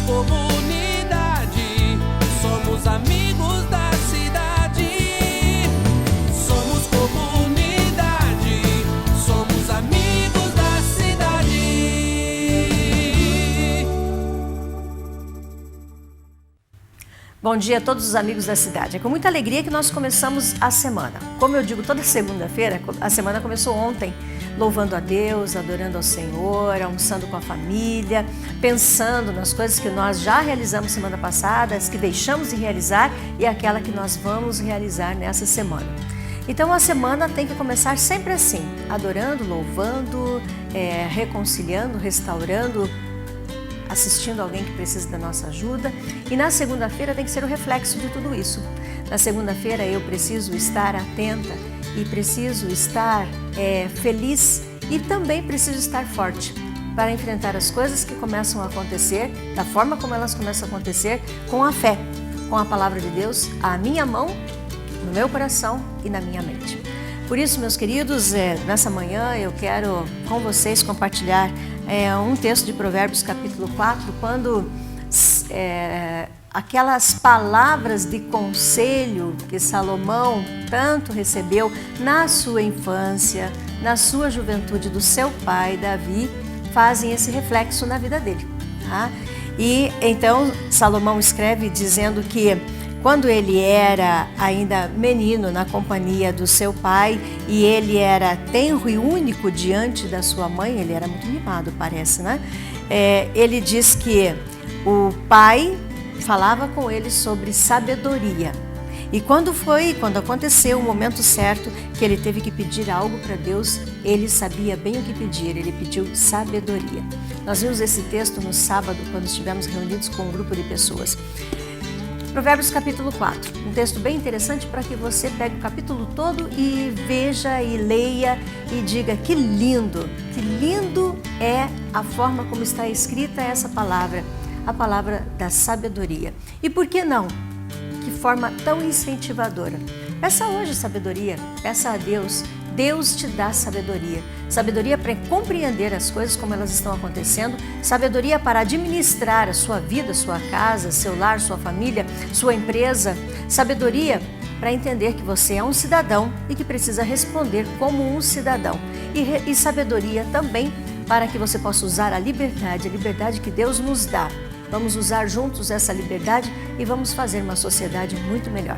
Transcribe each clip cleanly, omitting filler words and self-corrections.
comunidade, somos amigos da cidade. Somos comunidade, somos amigos da cidade. Bom dia a todos os amigos da cidade. É com muita alegria que nós começamos a semana. Como eu digo toda segunda-feira, a semana começou ontem, louvando a Deus, adorando ao Senhor, almoçando com a família, pensando nas coisas que nós já realizamos semana passada, as que deixamos de realizar e aquela que nós vamos realizar nessa semana. Então a semana tem que começar sempre assim, adorando, louvando, reconciliando, restaurando, assistindo alguém que precisa da nossa ajuda. E na segunda-feira tem que ser o reflexo de tudo isso. Na segunda-feira eu preciso estar atenta e preciso estar feliz e também preciso estar forte para enfrentar as coisas que começam a acontecer, da forma como elas começam a acontecer, com a fé, com a palavra de Deus, à minha mão, no meu coração e na minha mente. Por isso, meus queridos, nessa manhã eu quero com vocês compartilhar um texto de Provérbios capítulo 4, quando aquelas palavras de conselho que Salomão tanto recebeu na sua infância, na sua juventude do seu pai, Davi, fazem esse reflexo na vida dele. Tá? E então Salomão escreve dizendo que quando ele era ainda menino na companhia do seu pai e ele era tenro e único diante da sua mãe, ele era muito mimado, parece, né? Ele diz que o pai falava com ele sobre sabedoria. E quando aconteceu o momento certo que ele teve que pedir algo para Deus, ele sabia bem o que pedir, ele pediu sabedoria. Nós vimos esse texto no sábado, quando estivemos reunidos com um grupo de pessoas. Provérbios capítulo 4, um texto bem interessante para que você pegue o capítulo todo e veja e leia e diga que lindo é a forma como está escrita essa palavra, a palavra da sabedoria. E por que não? Que forma tão incentivadora. Peça hoje sabedoria, peça a Deus. Deus te dá sabedoria. Sabedoria para compreender as coisas como elas estão acontecendo, sabedoria para administrar a sua vida, sua casa, seu lar, sua família, sua empresa, sabedoria para entender que você é um cidadão e que precisa responder como um cidadão. E sabedoria também para que você possa usar a liberdade que Deus nos dá. Vamos usar juntos essa liberdade e vamos fazer uma sociedade muito melhor.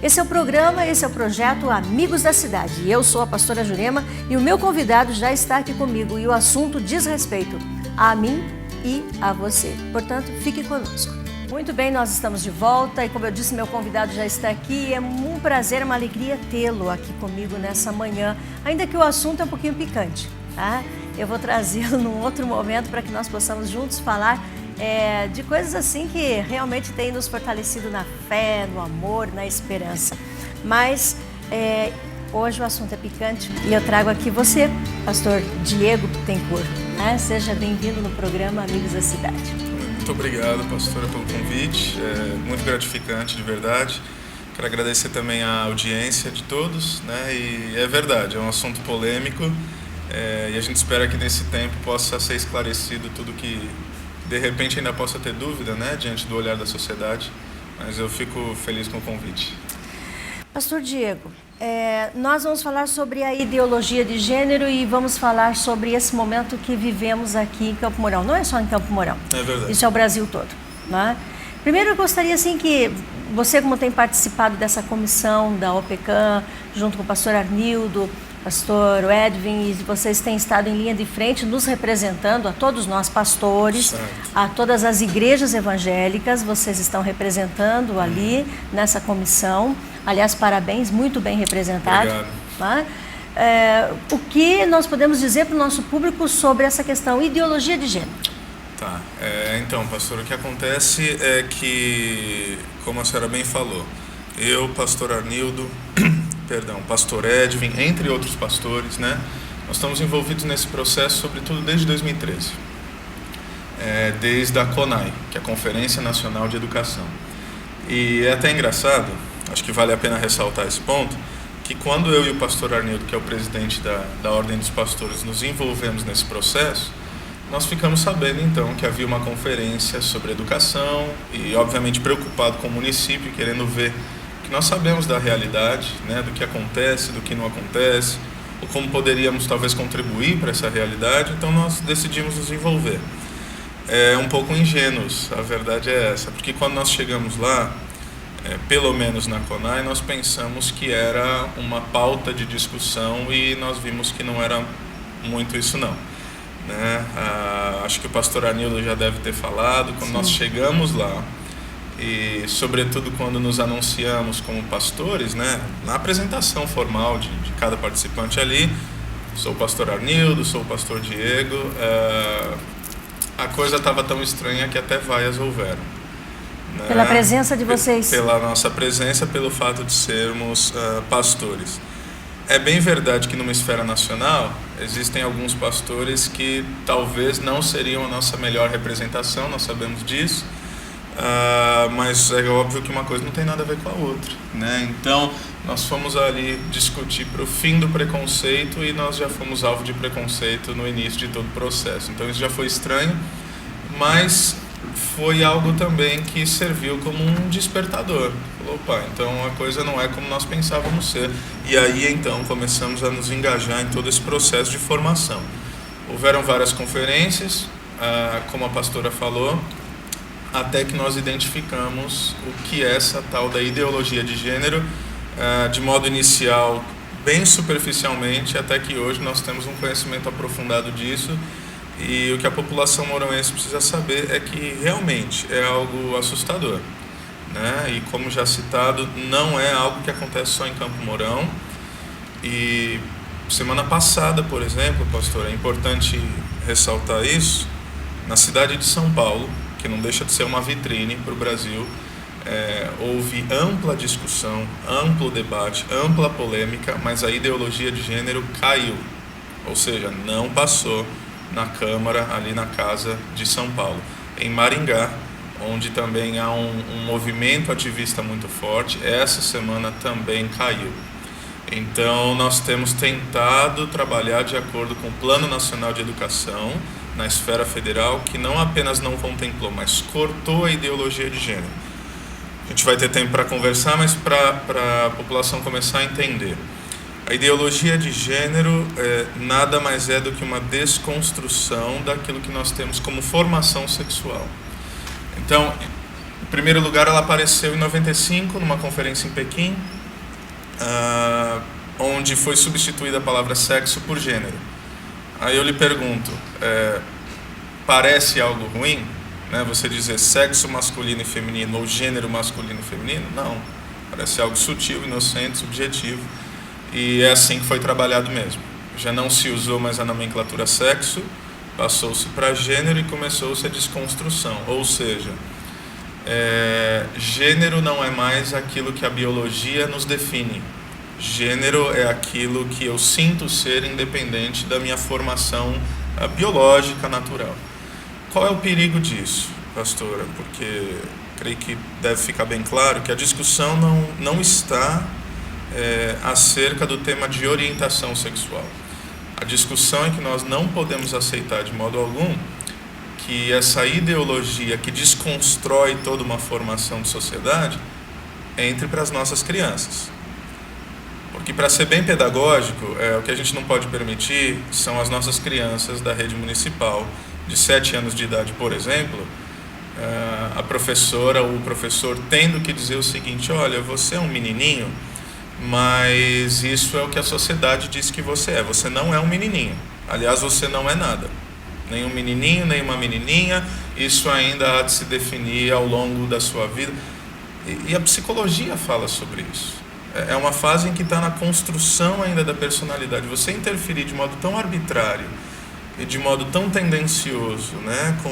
Esse é o programa, esse é o projeto Amigos da Cidade. Eu sou a pastora Jurema e o meu convidado já está aqui comigo e o assunto diz respeito a mim e a você. Portanto, fique conosco. Muito bem, nós estamos de volta e como eu disse, meu convidado já está aqui. É um prazer, uma alegria tê-lo aqui comigo nessa manhã, ainda que o assunto é um pouquinho picante, tá? Eu vou trazê-lo num outro momento para que nós possamos juntos falar de coisas assim que realmente têm nos fortalecido na fé, no amor, na esperança. Mas hoje o assunto é picante e eu trago aqui você, pastor Diego Bittencourt, né? Seja bem-vindo no programa Amigos da Cidade. Muito obrigado, pastora, pelo convite. É muito gratificante, de verdade. Quero agradecer também a audiência de todos, né? E é verdade, é um assunto polêmico e a gente espera que nesse tempo possa ser esclarecido tudo que de repente ainda possa ter dúvida, né, diante do olhar da sociedade, mas eu fico feliz com o convite. Pastor Diego, nós vamos falar sobre a ideologia de gênero e vamos falar sobre esse momento que vivemos aqui em Campo Mourão. Não é só em Campo Mourão, é verdade. Isso é o Brasil todo, né? Primeiro eu gostaria assim que você, como tem participado dessa comissão da OPECAM, junto com o pastor Arnildo, pastor Edwin, e vocês têm estado em linha de frente nos representando, a todos nós pastores, certo, a todas as igrejas evangélicas, vocês estão representando ali nessa comissão. Aliás, parabéns, muito bem representado. Obrigado. Tá? O que nós podemos dizer para o nosso público sobre essa questão, ideologia de gênero? Tá, então, pastor, o que acontece é que, como a senhora bem falou, eu, pastor Arnildo, pastor Edwin, entre outros pastores, né? Nós estamos envolvidos nesse processo, sobretudo desde 2013, desde a CONAI, que é a Conferência Nacional de Educação. E é até engraçado, acho que vale a pena ressaltar esse ponto, que quando eu e o pastor Arnildo, que é o presidente da Ordem dos Pastores, nos envolvemos nesse processo, nós ficamos sabendo então que havia uma conferência sobre educação e obviamente preocupado com o município, querendo ver o que nós sabemos da realidade, né, do que acontece, do que não acontece, ou como poderíamos talvez contribuir para essa realidade. Então nós decidimos nos envolver. É um pouco ingênuos, a verdade é essa, porque quando nós chegamos lá, pelo menos na CONAI, nós pensamos que era uma pauta de discussão e nós vimos que não era muito isso não, né? Acho que o pastor Arnildo já deve ter falado, quando nós chegamos lá, e sobretudo quando nos anunciamos como pastores, né, na apresentação formal de cada participante ali, sou o pastor Arnildo, sou o pastor Diego, a coisa estava tão estranha que até vaias houveram. Né? Pela presença de vocês. Pela nossa presença, pelo fato de sermos pastores. É bem verdade que numa esfera nacional existem alguns pastores que talvez não seriam a nossa melhor representação, nós sabemos disso, mas é óbvio que uma coisa não tem nada a ver com a outra, né? Então nós fomos ali discutir para o fim do preconceito e nós já fomos alvo de preconceito no início de todo o processo. Então isso já foi estranho, mas foi algo também que serviu como um despertador. Falou, opa, então a coisa não é como nós pensávamos ser. E aí então começamos a nos engajar em todo esse processo de formação. Houveram várias conferências, como a pastora falou, até que nós identificamos o que é essa tal da ideologia de gênero, de modo inicial, bem superficialmente, até que hoje nós temos um conhecimento aprofundado disso. E o que a população moronense precisa saber é que realmente é algo assustador, né? E como já citado, não é algo que acontece só em Campo Mourão. E semana passada, por exemplo, pastor, é importante ressaltar isso, na cidade de São Paulo, que não deixa de ser uma vitrine para o Brasil, houve ampla discussão, amplo debate, ampla polêmica, mas a ideologia de gênero caiu, ou seja, não passou na Câmara, ali na Casa de São Paulo. Em Maringá, onde também há um movimento ativista muito forte, essa semana também caiu. Então, nós temos tentado trabalhar de acordo com o Plano Nacional de Educação, na esfera federal, que não apenas não contemplou, mas cortou a ideologia de gênero. A gente vai ter tempo para conversar, mas para a população começar a entender. A ideologia de gênero nada mais é do que uma desconstrução daquilo que nós temos como formação sexual. Então, em primeiro lugar, ela apareceu em 95, numa conferência em Pequim, onde foi substituída a palavra sexo por gênero. Aí eu lhe pergunto, parece algo ruim, né, você dizer sexo masculino e feminino ou gênero masculino e feminino? Não, parece algo sutil, inocente, subjetivo. E é assim que foi trabalhado mesmo. Já não se usou mais a nomenclatura sexo, passou-se para gênero e começou-se a desconstrução. Ou seja, gênero não é mais aquilo que a biologia nos define. Gênero é aquilo que eu sinto ser independente da minha formação biológica natural. Qual é o perigo disso, pastora? Porque creio que deve ficar bem claro que a discussão não está acerca do tema de orientação sexual. A discussão é que nós não podemos aceitar de modo algum que essa ideologia que desconstrói toda uma formação de sociedade entre para as nossas crianças. Porque, para ser bem pedagógico, o que a gente não pode permitir são as nossas crianças da rede municipal, de 7 anos de idade, por exemplo, a professora ou o professor tendo que dizer o seguinte: olha, você é um menininho, mas isso é o que a sociedade diz que você não é um menininho, aliás, você não é nada, nem um menininho, nem uma menininha, isso ainda há de se definir ao longo da sua vida. E a psicologia fala sobre isso. É uma fase em que está na construção ainda da personalidade. Você interferir de modo tão arbitrário e de modo tão tendencioso, né, com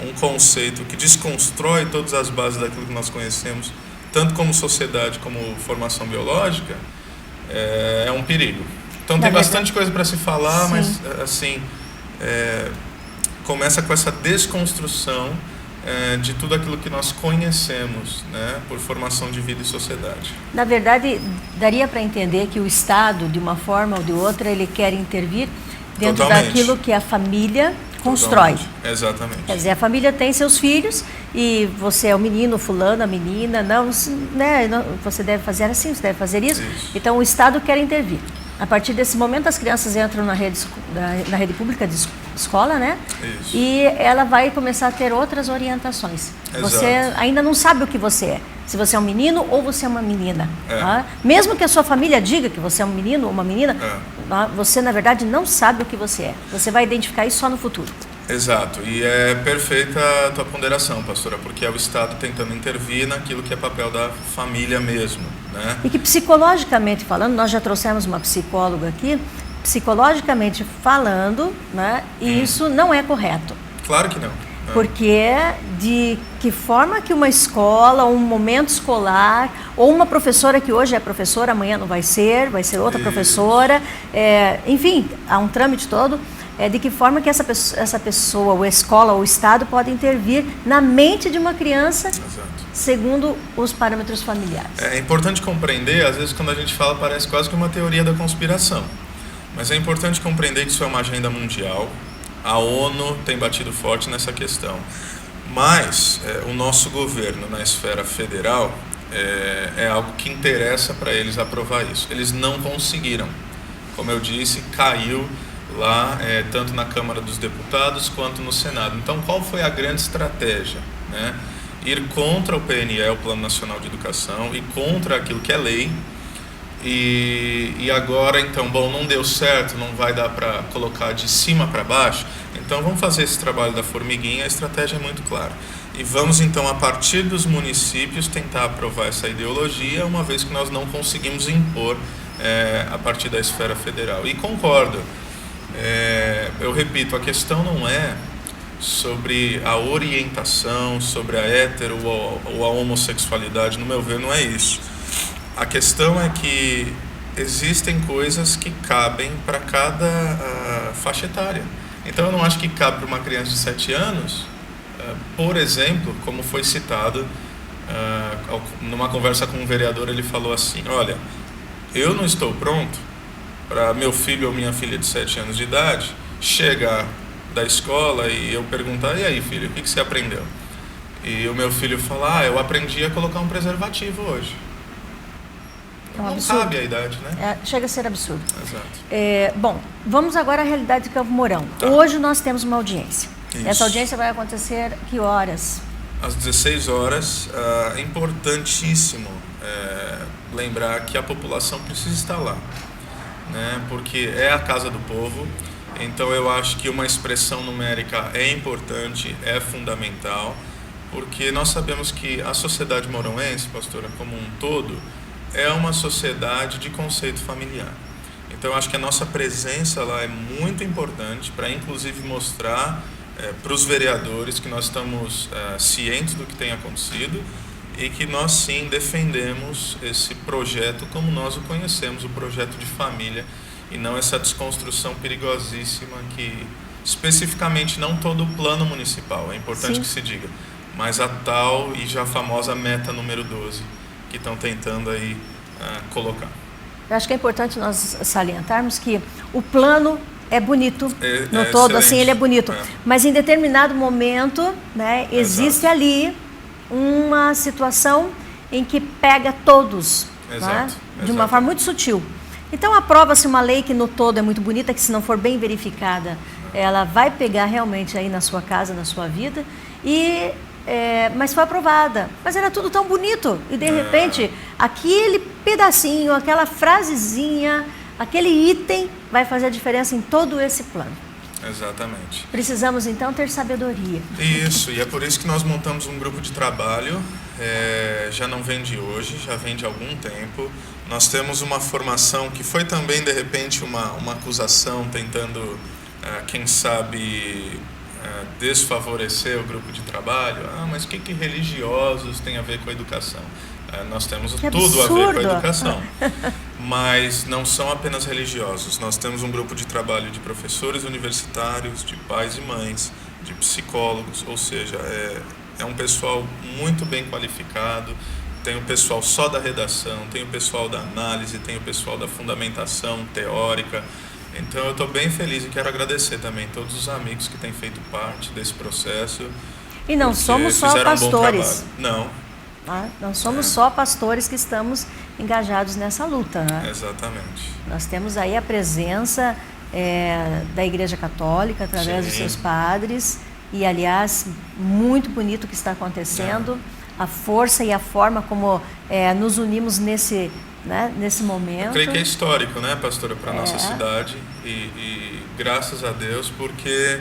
um conceito que desconstrói todas as bases daquilo que nós conhecemos, tanto como sociedade como formação biológica, é um perigo. Então tem bastante coisa para se falar, sim, mas assim, começa com essa desconstrução de tudo aquilo que nós conhecemos, né, por formação de vida e sociedade. Na verdade, daria para entender que o Estado, de uma forma ou de outra, ele quer intervir dentro Totalmente. daquilo que a família constrói. Totalmente. Exatamente. Quer dizer, a família tem seus filhos e você é o menino, fulano, a menina, não, né, você deve fazer assim, você deve fazer isso. Então o Estado quer intervir. A partir desse momento as crianças entram na rede pública de escola, né? Isso. E ela vai começar a ter outras orientações. Exato. Você ainda não sabe o que você é. Se você é um menino ou você é uma menina. É. Tá? Mesmo que a sua família diga que você é um menino ou uma menina, tá? Você na verdade não sabe o que você é. Você vai identificar isso só no futuro. Exato, e é perfeita a tua ponderação, pastora, porque é o Estado tentando intervir naquilo que é papel da família mesmo, né? E que psicologicamente falando, nós já trouxemos uma psicóloga aqui, psicologicamente falando, né, isso não é correto. Claro que não. Porque de que forma que uma escola, um momento escolar, ou uma professora que hoje é professora, amanhã não vai ser outra professora, enfim, há um trâmite todo, de que forma que essa pessoa, ou a escola, ou o Estado pode intervir na mente de uma criança, segundo os parâmetros familiares. É importante compreender, às vezes quando a gente fala parece quase que uma teoria da conspiração, mas é importante compreender que isso é uma agenda mundial. A ONU tem batido forte nessa questão, mas o nosso governo na esfera federal é algo que interessa para eles aprovar isso. Eles não conseguiram, como eu disse, caiu lá tanto na Câmara dos Deputados quanto no Senado. Então qual foi a grande estratégia, né? Ir contra o PNE, o Plano Nacional de Educação, e contra aquilo que é lei. E agora, então, bom, não deu certo, não vai dar para colocar de cima para baixo, então vamos fazer esse trabalho da formiguinha, a estratégia é muito clara. E vamos, então, a partir dos municípios, tentar aprovar essa ideologia, uma vez que nós não conseguimos impor a partir da esfera federal. E concordo, eu repito, a questão não é sobre a orientação, sobre a hétero ou a homossexualidade, no meu ver, não é isso. A questão é que existem coisas que cabem para cada faixa etária. Então eu não acho que cabe para uma criança de 7 anos, por exemplo, como foi citado numa conversa com um vereador, ele falou assim: olha, eu não estou pronto para meu filho ou minha filha de 7 anos de idade chegar da escola e eu perguntar: e aí, filho, o que você aprendeu? E o meu filho falar: eu aprendi a colocar um preservativo hoje. Não cabe a idade, né? Chega a ser absurdo. Exato. Bom, vamos agora à realidade de Campo Mourão. Tá. Hoje nós temos uma audiência. Isso. Essa audiência vai acontecer que horas? Às 16 horas. É importantíssimo lembrar que a população precisa estar lá, né? Porque é a casa do povo. Então eu acho que uma expressão numérica é importante, é fundamental, porque nós sabemos que a sociedade mouronense, pastora, como um todo, é uma sociedade de conceito familiar. Então eu acho que a nossa presença lá é muito importante para inclusive mostrar para os vereadores que nós estamos cientes do que tem acontecido e que nós sim defendemos esse projeto como nós o conhecemos, o projeto de família, e não essa desconstrução perigosíssima que especificamente não todo o plano municipal, é importante sim, que se diga, mas a tal e já famosa meta número 12 que estão tentando aí colocar. Eu acho que é importante nós salientarmos que o plano é bonito, no todo, excelente. assim, ele é bonito. Mas em determinado momento, né, existe ali uma situação em que pega todos, né, de uma forma muito sutil. Então aprova-se uma lei que no todo é muito bonita, que se não for bem verificada, ela vai pegar realmente aí na sua casa, na sua vida, mas foi aprovada. Mas era tudo tão bonito. E de repente, aquele pedacinho, aquela frasezinha, aquele item vai fazer a diferença em todo esse plano. Exatamente. Precisamos então ter sabedoria. Isso, e é por isso que nós montamos um grupo de trabalho, já não vem de hoje, já vem de algum tempo. Nós temos uma formação que foi também, de repente, uma acusação tentando, quem sabe, desfavorecer o grupo de trabalho. Mas o que religiosos tem a ver com a educação? Nós temos tudo a ver com a educação, mas não são apenas religiosos. Nós temos um grupo de trabalho de professores universitários, de pais e mães, de psicólogos, ou seja, é um pessoal muito bem qualificado. Tem o pessoal só da redação, tem o pessoal da análise, tem o pessoal da fundamentação teórica. Então eu estou bem feliz e quero agradecer também todos os amigos que têm feito parte desse processo. E não porque somos só fizeram um bom pastores. trabalho. Não somos só pastores que estamos engajados nessa luta. Né? Exatamente. Nós temos aí a presença da Igreja Católica, através dos seus padres. E, aliás, muito bonito o que está acontecendo. A força e a forma como nos unimos nesse momento. Eu creio que é histórico, né, pastora, para a nossa cidade. E graças a Deus, porque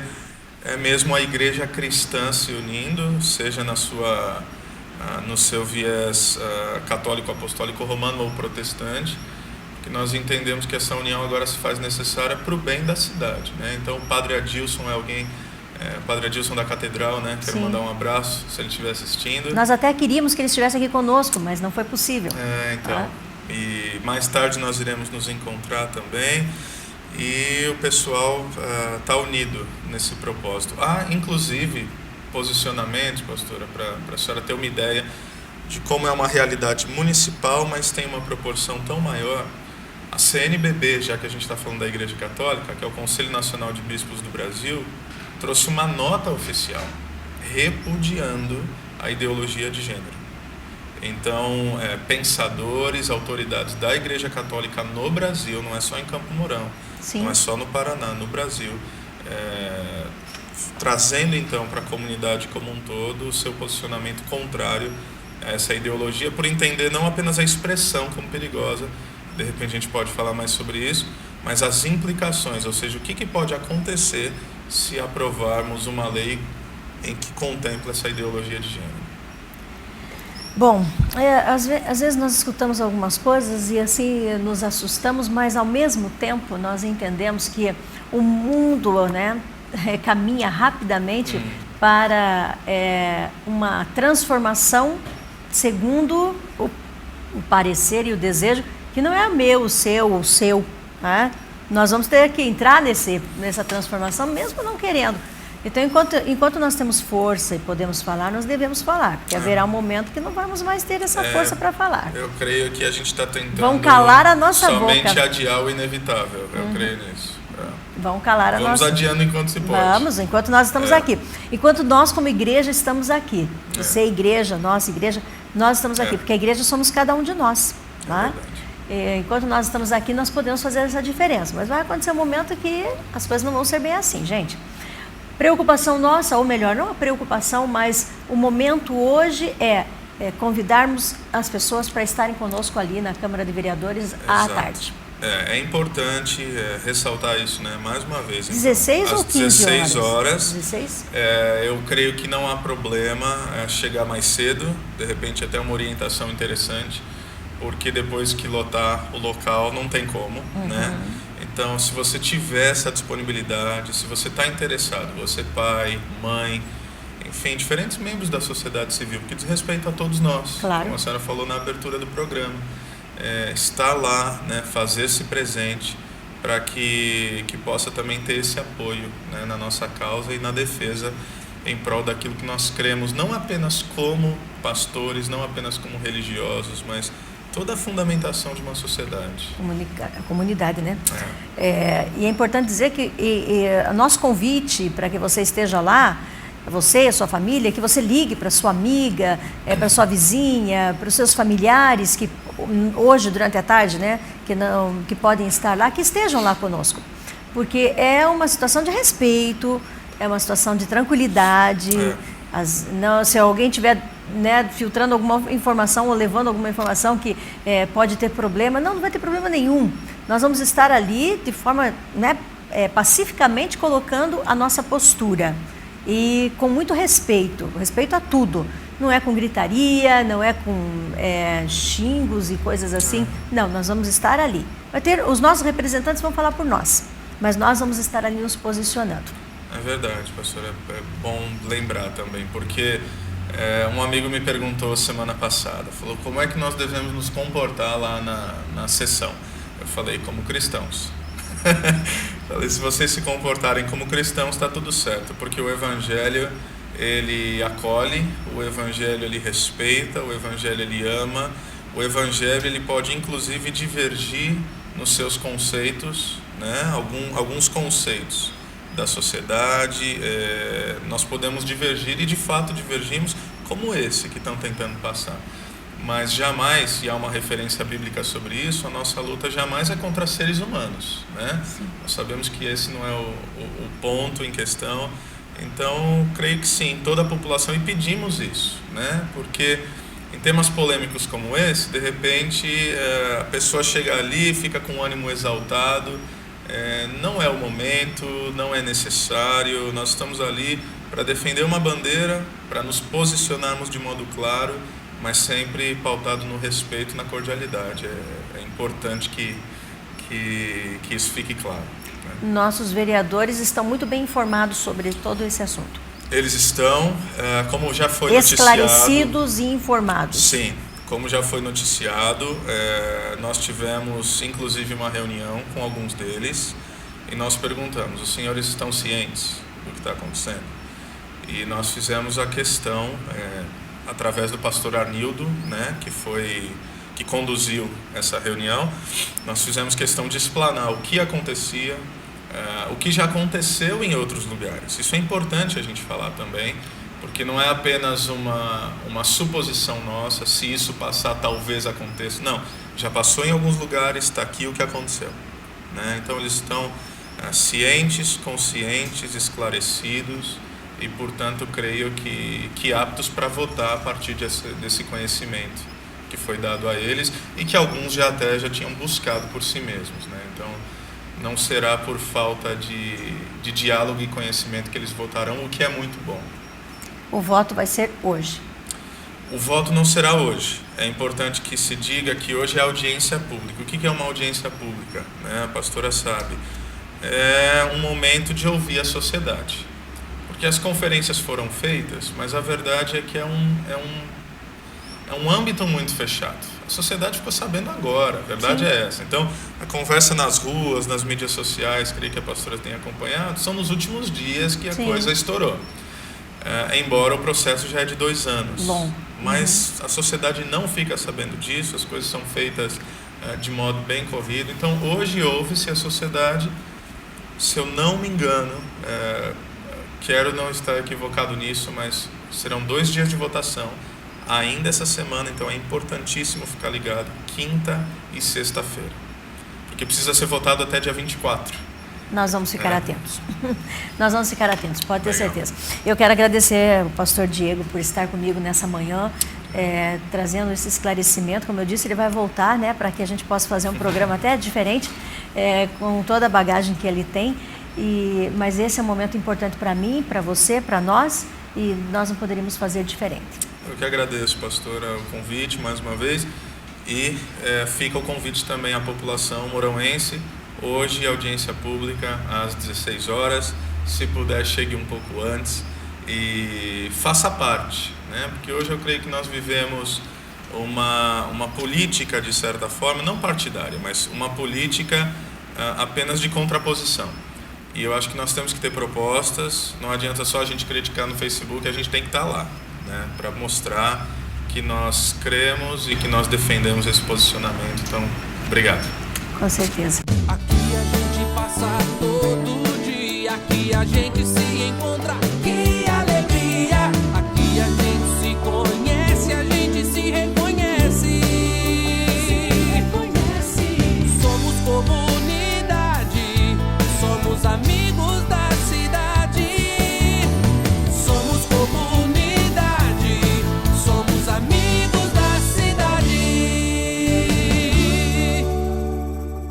é mesmo a igreja cristã se unindo, seja no seu viés católico, apostólico, romano ou protestante, que nós entendemos que essa união agora se faz necessária para o bem da cidade. Né? Então, o Padre Adilson é alguém... Padre Adilson da Catedral, né? Quero mandar um abraço, se ele estiver assistindo. Nós até queríamos que ele estivesse aqui conosco, mas não foi possível. Então. E mais tarde nós iremos nos encontrar também. E o pessoal está unido nesse propósito. Inclusive, posicionamentos, pastora, para a senhora ter uma ideia de como é uma realidade municipal, mas tem uma proporção tão maior. A CNBB, já que a gente está falando da Igreja Católica, que é o Conselho Nacional de Bispos do Brasil, trouxe uma nota oficial repudiando a ideologia de gênero. Então, pensadores, autoridades da Igreja Católica no Brasil, não é só em Campo Mourão, não é só no Paraná, no Brasil, trazendo então para a comunidade como um todo o seu posicionamento contrário a essa ideologia, por entender não apenas a expressão como perigosa, de repente a gente pode falar mais sobre isso, mas as implicações, ou seja, o que pode acontecer se aprovarmos uma lei em que contempla essa ideologia de gênero. Bom, às vezes nós escutamos algumas coisas e assim nos assustamos, mas ao mesmo tempo nós entendemos que o mundo, né, caminha rapidamente para uma transformação segundo o parecer e o desejo, que não é o meu, o seu, né? Nós vamos ter que entrar nessa transformação, mesmo não querendo. Então, enquanto nós temos força e podemos falar, nós devemos falar, porque haverá um momento que não vamos mais ter essa força para falar. Eu creio que a gente está tentando vão calar a nossa somente adiar o inevitável, eu creio nisso. Vão calar a nossa... Vamos adiando enquanto se pode. Vamos, enquanto nós estamos aqui. Enquanto nós, como igreja, estamos aqui. Você é igreja, nossa igreja, nós estamos aqui, porque a igreja somos cada um de nós. Tá? Enquanto nós estamos aqui, nós podemos fazer essa diferença. Mas vai acontecer um momento que as coisas não vão ser bem assim, gente. Preocupação nossa, ou melhor, não a preocupação, mas o momento hoje é convidarmos as pessoas para estarem conosco ali na Câmara de Vereadores à tarde. É importante ressaltar isso, né? Mais uma vez. Então, 16 ou 15 16 horas. 16? Eu creio que não há problema chegar mais cedo, de repente até uma orientação interessante, porque depois que lotar o local não tem como, né? Então, se você tiver essa disponibilidade, se você está interessado, você pai, mãe, enfim, diferentes membros da sociedade civil, que diz respeito a todos nós, como a senhora falou na abertura do programa, estar lá, né, fazer-se presente para que possa também ter esse apoio, né, na nossa causa e na defesa em prol daquilo que nós cremos, não apenas como pastores, não apenas como religiosos, mas toda a fundamentação de uma sociedade. A comunidade, né? E é importante dizer que o nosso convite para que você esteja lá, você e a sua família, que você ligue para sua amiga, para sua vizinha, para os seus familiares que hoje, durante a tarde, né, que podem estar lá, que estejam lá conosco. Porque é uma situação de respeito, é uma situação de tranquilidade. Se alguém tiver, né, filtrando alguma informação ou levando alguma informação que pode ter problema, não vai ter problema nenhum. Nós vamos estar ali de forma, né, pacificamente colocando a nossa postura e com muito respeito a tudo. Não é com gritaria, não é com xingos e coisas assim. Não, nós vamos estar ali. Os nossos representantes vão falar por nós, mas nós vamos estar ali nos posicionando. É verdade, pastora. É bom lembrar também, porque um amigo me perguntou semana passada, falou, como é que nós devemos nos comportar lá na sessão? Eu falei, como cristãos. Falei, se vocês se comportarem como cristãos, está tudo certo, porque o Evangelho, ele acolhe, o Evangelho, ele respeita, o Evangelho, ele ama, o Evangelho, ele pode inclusive divergir nos seus conceitos, né, alguns conceitos da sociedade, nós podemos divergir, e de fato divergimos, como esse que estão tentando passar. Mas jamais, e há uma referência bíblica sobre isso, a nossa luta jamais é contra seres humanos, né? Nós sabemos que esse não é o ponto em questão. Então, creio que sim, toda a população, e pedimos isso, né? Porque em temas polêmicos como esse, de repente, a pessoa chega ali, fica com o ânimo exaltado, não é o momento, não é necessário. Nós estamos ali para defender uma bandeira, para nos posicionarmos de modo claro, mas sempre pautado no respeito e na cordialidade. É importante que isso fique claro, né? Nossos vereadores estão muito bem informados sobre todo esse assunto. Eles estão, como já foi noticiado... Esclarecidos e informados. Sim, como já foi noticiado, nós tivemos inclusive uma reunião com alguns deles e nós perguntamos: os senhores estão cientes do que está acontecendo? E nós fizemos a questão, através do pastor Arnildo, né, que conduziu essa reunião, nós fizemos questão de explanar o que acontecia, o que já aconteceu em outros lugares. Isso é importante a gente falar também, porque não é apenas uma suposição nossa, se isso passar talvez aconteça. Não, já passou em alguns lugares, está aqui o que aconteceu, né? Então eles estão cientes, conscientes, esclarecidos e, portanto, creio que aptos para votar a partir desse conhecimento que foi dado a eles e que alguns já tinham buscado por si mesmos, né? Então, não será por falta de diálogo e conhecimento que eles votarão, o que é muito bom. O voto vai ser hoje. O voto não será hoje. É importante que se diga que hoje é audiência pública. O que é uma audiência pública, né? A pastora sabe. É um momento de ouvir a sociedade. Porque as conferências foram feitas, mas a verdade é que é um âmbito muito fechado. A sociedade ficou sabendo agora, a verdade é essa. Então, a conversa nas ruas, nas mídias sociais, creio que a pastora tenha acompanhado, são nos últimos dias que a coisa estourou. Embora o processo já é de 2 anos. Bom. Mas a sociedade não fica sabendo disso, as coisas são feitas de modo bem corrido. Então, hoje ouve-se a sociedade, se eu não me engano, quero não estar equivocado nisso, mas serão 2 dias de votação ainda essa semana, então é importantíssimo ficar ligado, quinta e sexta-feira, porque precisa ser votado até dia 24. Nós vamos ficar atentos. Nós vamos ficar atentos, pode ter certeza. Eu quero agradecer ao pastor Diego por estar comigo nessa manhã, trazendo esse esclarecimento. Como eu disse, ele vai voltar, né, para que a gente possa fazer um programa até diferente, com toda a bagagem que ele tem. Mas esse é um momento importante para mim, para você, para nós, e nós não poderíamos fazer diferente. Eu que agradeço, pastora, o convite mais uma vez, e fica o convite também à população mourãoense. Hoje, audiência pública às 16 horas, se puder, chegue um pouco antes e faça parte, né? Porque hoje eu creio que nós vivemos uma política, de certa forma, não partidária, mas uma política apenas de contraposição. E eu acho que nós temos que ter propostas, não adianta só a gente criticar no Facebook, a gente tem que estar lá, né, para mostrar que nós cremos e que nós defendemos esse posicionamento. Então, obrigado. Com certeza. Aqui a gente passa todo dia, aqui a gente se encontra.